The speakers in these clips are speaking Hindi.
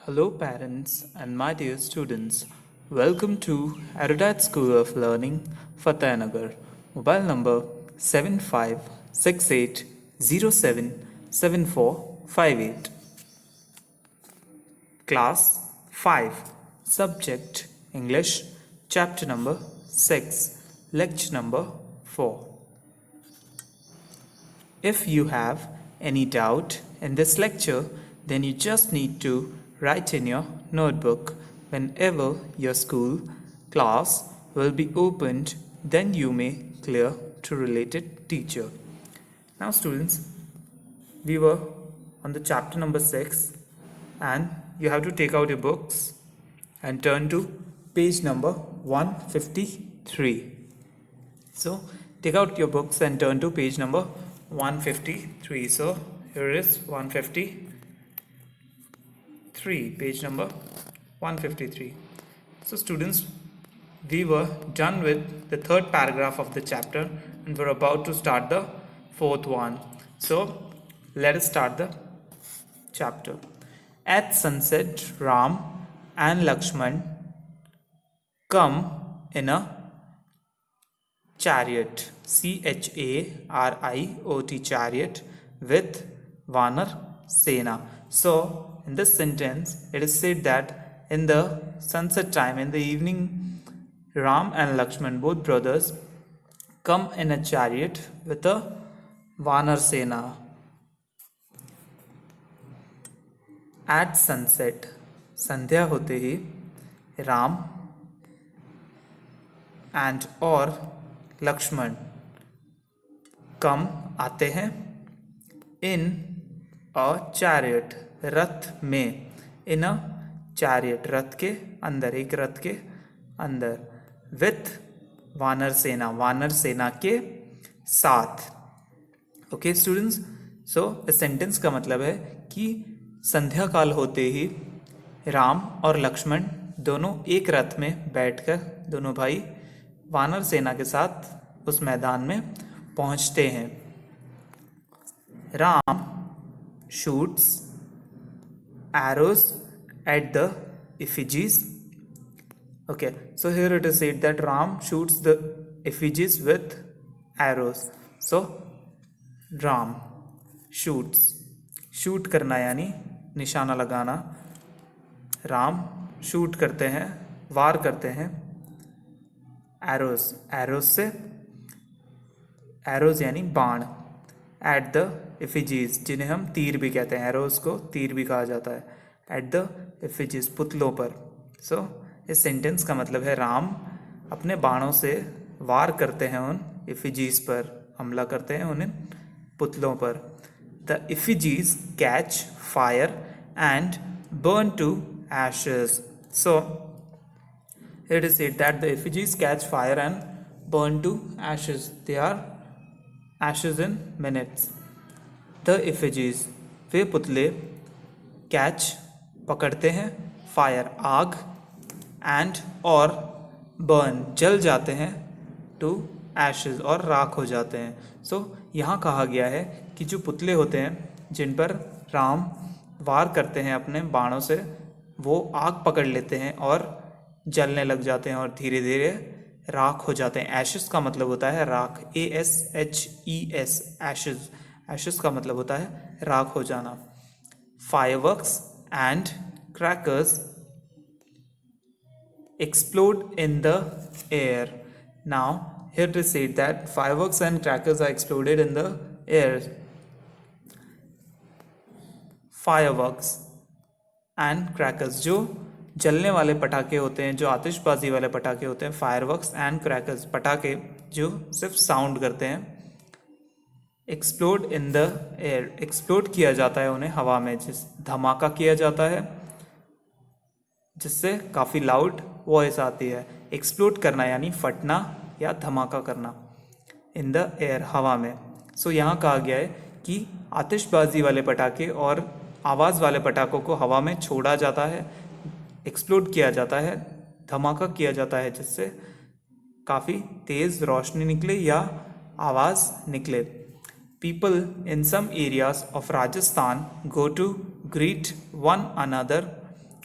Hello, parents and my dear students. Welcome to Erudite School of Learning, Fatehnagar. Mobile number 7568077458. Class 5. Subject English. Chapter number 6. Lecture number 4. If you have any doubt in this lecture, then you just need to write in your notebook. Whenever your school class will be opened, then you may clear to related teacher. Now students, we were on the chapter number 6 and you have to take out your books and turn to page number 153. So take out your books and turn to page number 153. So here is 153, page number 153. So students, we were done with the third paragraph of the chapter and we're about to start the fourth one. So let us start the chapter. At sunset, Ram and Lakshman come in a chariot, chariot, chariot, with Vanar Sena. So in this sentence it is said that in the sunset time, in the evening, Ram and Lakshman, both brothers, come in a chariot with a Vanar Sena. At sunset, संध्या होते ही राम एंड और लक्ष्मण कम आते हैं इन अ चैरियट, रथ में, इन अ चैरियट, रथ के अंदर, एक रथ के अंदर, विथ वानर सेना, वानर सेना के साथ. ओके स्टूडेंट्स, सो इस सेंटेंस का मतलब है कि संध्या काल होते ही राम और लक्ष्मण दोनों एक रथ में बैठकर, दोनों भाई वानर सेना के साथ उस मैदान में पहुंचते हैं. Ram shoots arrows at the effigies. Okay, so here it is said that Ram shoots the effigies with arrows. So Ram shoots, shoot करना यानी निशाना लगाना. राम शूट करते हैं, वार करते हैं एरोस, एरोस से, एरोस यानी बाण, एट द एफिजीज, जिन्हें हम तीर भी कहते हैं, एरोस को तीर भी कहा जाता है, एट द एफिजीज, पुतलों पर. सो इस सेंटेंस का मतलब है राम अपने बाणों से वार करते हैं उन एफिजीज पर, हमला करते हैं उन पुतलों पर. The effigies catch fire and burn to ashes. So it is said that the effigies catch fire and burn to ashes. They are ashes in minutes. The effigies, वे पुतले, catch, पकड़ते हैं, fire, आग, and और burn, जल जाते हैं, to ashes, और राख हो जाते हैं. So यहाँ कहा गया है कि जो पुतले होते हैं जिन पर राम वार करते हैं अपने बाणों से, वो आग पकड़ लेते हैं और जलने लग जाते हैं और धीरे धीरे राख हो जाते हैं. एशेस का मतलब होता है राख, ASHES, एशेस, एशेस का मतलब होता है राख हो जाना. Fireworks and crackers explode in the air. Now here it is said that fireworks and crackers are exploded in the air. Fireworks and crackers, जो जलने वाले पटाखे होते हैं, जो आतिशबाजी वाले पटाखे होते हैं, फायरवर्क्स एंड क्रैकर्स, पटाखे जो सिर्फ साउंड करते हैं. Explode in the air, explode किया जाता है उन्हें हवा में, जिस धमाका किया जाता है जिससे काफ़ी लाउड वॉइस आती है. एक्सप्लोड करना यानी फटना या धमाका करना, इन द एयर, हवा में. सो यहाँ कहा गया है कि आतिशबाजी वाले पटाखे और आवाज़ वाले पटाखों को हवा में छोड़ा जाता है, एक्सप्लोड किया जाता है, धमाका किया जाता है, जिससे काफ़ी तेज़ रोशनी निकले या आवाज़ निकले. People in some areas of Rajasthan go to greet one another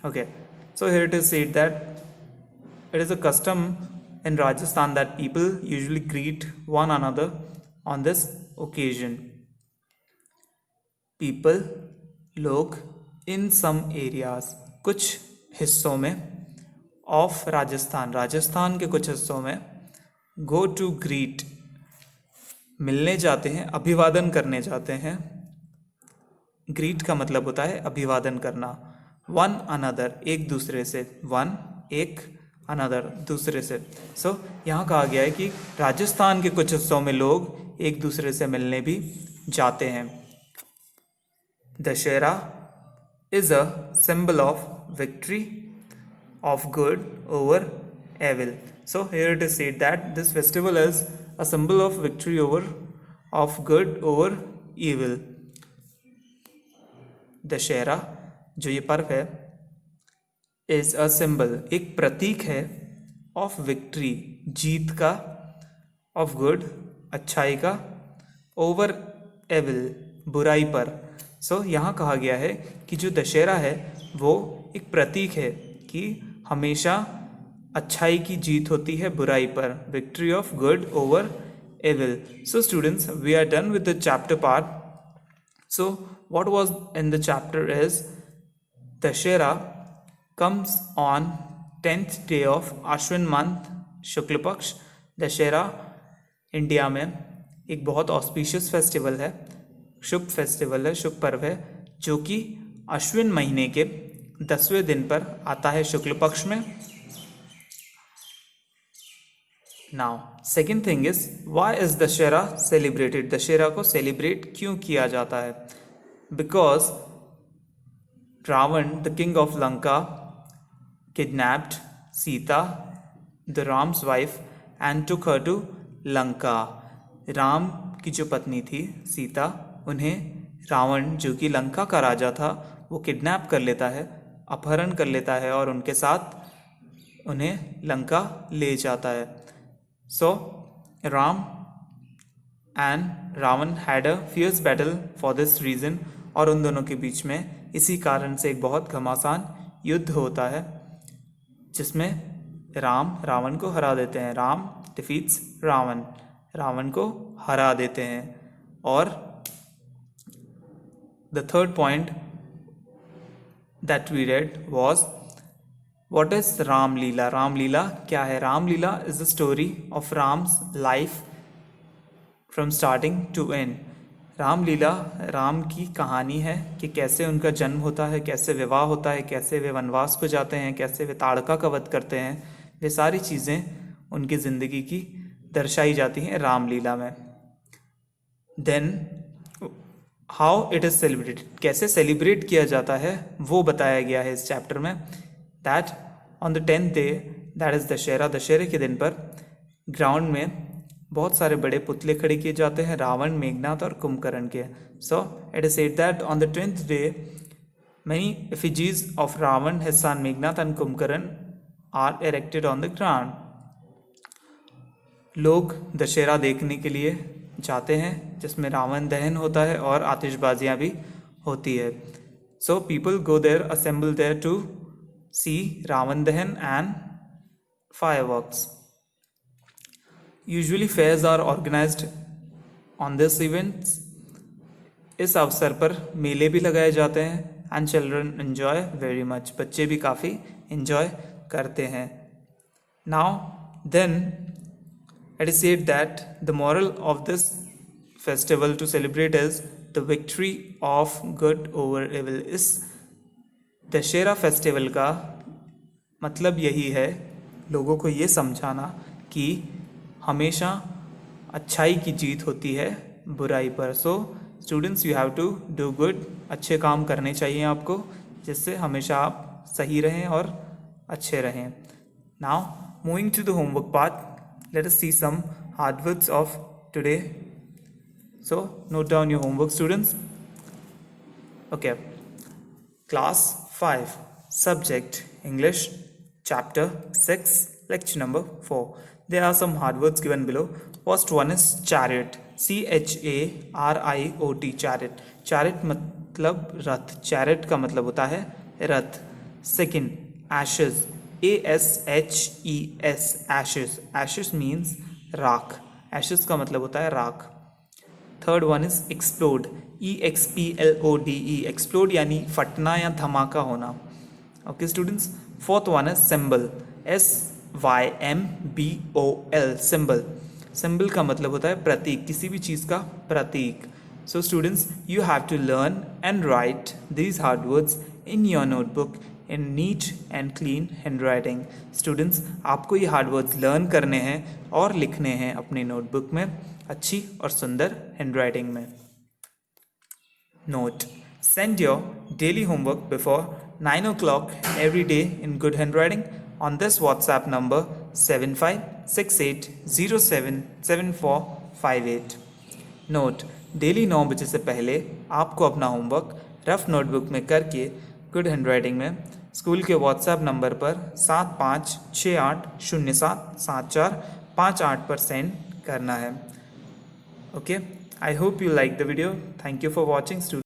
Okay, so here it is said that it is a custom in Rajasthan that people usually greet one another on this occasion. People, लोग, in some areas, कुछ हिस्सों में, of राजस्थान, राजस्थान के कुछ हिस्सों में, go to greet, मिलने जाते हैं, अभिवादन करने जाते हैं. ग्रीट का मतलब होता है अभिवादन करना. वन अनदर, एक दूसरे से. वन, एक, अनदर, दूसरे से. सो यहाँ कहा गया है कि राजस्थान के कुछ हिस्सों में लोग एक दूसरे से मिलने भी जाते हैं. Dussehra is a symbol of victory of good over evil. So here it is said that this festival is a symbol of victory over of good over evil. Dussehra जो ये पर्व है इज अ सिंबल, एक प्रतीक है, ऑफ विक्ट्री, जीत का, ऑफ गुड, अच्छाई का, ओवर एविल, बुराई पर. सो यहाँ कहा गया है कि जो दशहरा है वो एक प्रतीक है कि हमेशा अच्छाई की जीत होती है बुराई पर. Victory of good over evil. So students, we are done with the chapter part. So what was in the chapter is Dashera comes on 10th day of Ashwin month शुक्ल पक्ष. दशहरा इंडिया में एक बहुत ऑस्पिशियस फेस्टिवल है, शुभ फेस्टिवल है, शुभ पर्व है, जो कि अश्विन महीने के 10वें दिन पर आता है शुक्ल पक्ष में. Now second thing is why is Dussehra celebrated? Dussehra को सेलिब्रेट क्यों किया जाता है? Because Ravan, the king of Lanka, kidnapped Sita, the Ram's wife, and took her to Lanka. Ram की जो पत्नी थी सीता, उन्हें रावण जो कि लंका का राजा था वो किडनैप कर लेता है, अपहरण कर लेता है और उनके साथ उन्हें लंका ले जाता है. So Ram and Ravan had a fierce battle for this reason. और उन दोनों के बीच में इसी कारण से एक बहुत घमासान युद्ध होता है जिसमें राम रावण को हरा देते हैं. राम डिफीट्स रावण, रावण को हरा देते हैं. और the third point that we read was What is Ramlila? Ramlila क्या है? Ramlila is the story of Ram's life from starting to end. Ramlila Ram की कहानी है कि कैसे उनका जन्म होता है, कैसे विवाह होता है, कैसे वे वनवास को जाते हैं, कैसे वे ताड़का का वध करते हैं. वे सारी चीज़ें उनकी ज़िंदगी की दर्शाई जाती हैं रामलीला में. Then how it is celebrated, कैसे सेलिब्रेट किया जाता है वो बताया गया है इस चैप्टर में. That on the 10th day, that is Dussehra, दशहरे के दिन पर ग्राउंड में बहुत सारे बड़े पुतले खड़े किए जाते हैं रावण, मेघनाथ और कुंभकर्ण के. So it is said that on the 10th day many effigies of Ravan, his son Meghnad and Kumbhakarna are erected on the ground. लोग दशहरा देखने के लिए जाते हैं जिसमें रावण दहन होता है और आतिशबाजियाँ भी होती है. So people go there, assemble there to see Ravan Dahan and fireworks. Usually fairs are organized on this events. इस अवसर पर मेले भी लगाए जाते हैं. and children enjoy very much. बच्चे भी काफ़ी enjoy करते हैं. Now then it is said that the moral of this festival to celebrate is the victory of good over evil. इस दशहरा फेस्टिवल का मतलब यही है लोगों को ये समझाना कि हमेशा अच्छाई की जीत होती है बुराई पर. So students, you have to do good. अच्छे काम करने चाहिए आपको जिससे हमेशा आप सही रहें और अच्छे रहें. Now moving to the homework part, let us see some hard words of today. So note down your homework students. Okay. Class 5, Subject English, Chapter 6, Lecture number 4. There are some hard words given below. First one is chariot. CHARIOT, chariot. Chariot मतलब रथ. Chariot का मतलब होता है रथ. Second ashes, ASHES, ashes. Ashes means राख. ashes का मतलब होता है राख. Third one is explode, EXPLODE, explode यानी फटना या धमाका होना. Okay students. Fourth one is symbol, SYMBOL, symbol. Symbol का मतलब होता है प्रतीक, किसी भी चीज़ का प्रतीक. So students, you have to learn and write these hard words in your notebook in neat and clean handwriting. Students, आपको ये हार्ड वर्ड्स लर्न करने हैं और लिखने हैं अपनी नोटबुक में अच्छी और सुंदर हैंड राइटिंग में. Note: send your daily homework before 9 o'clock every day in good handwriting on this WhatsApp number 7568077458. Note: daily 9 बजे से पहले आपको अपना होमवर्क रफ नोटबुक में करके गुड हैंडराइटिंग में स्कूल के व्हाट्सएप नंबर पर 7568077458 पर सेंड करना है. Okay, I hope you like the video. Thank you for watching.